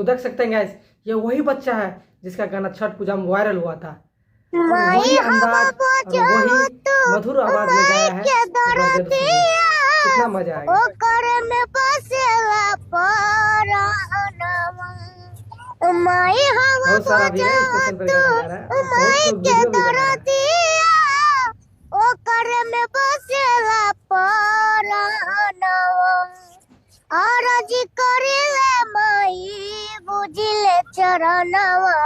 तो देख सकते हैं गैस, ये वही बच्चा है जिसका गाना छठ पूजा में वायरल हुआ था। और वही अंदाज और वही मधुर आवाज में गाया है। एक बार जरूर सुनिए, कितना मजा आएगा। बहुत सारा भी है, स्टेशन पर गाना गा रहा है, और बहुत लोग वीडियो भी बना रहा है। आरजी करिले माई बुझिले चरणवा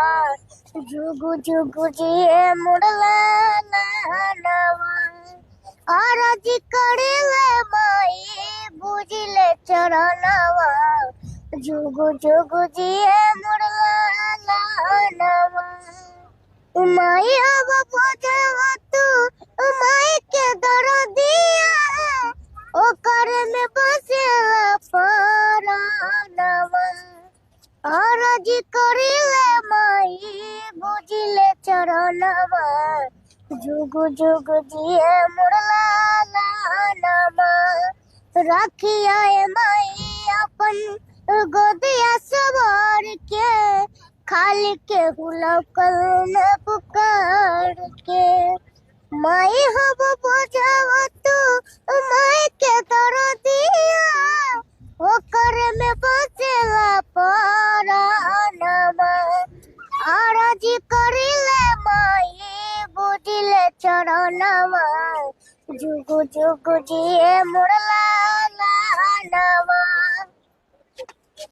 जुगु जुगु जिए मुड़ला नवा। आरजी करिले माई बुझिले चरणवा जुगु जुगु जिए मुड़ला नवा। माई अब बजवा तू माई के दरदिया ओ करे में बसेला परानवा। आरजी करिले माई बुझिले चरणवा जुगु जुगु जिए मुड़ला नवा। राखिया माई अपन गोदिया सवार के खाली के हुलकल न पुकार के। माई हब बजावा तू माई के दरदिया ओ करे में बसेला परानवा। आरजी करिले माई बुझिले चरणवा जुगु जुगु जिए मुड़ला नवा।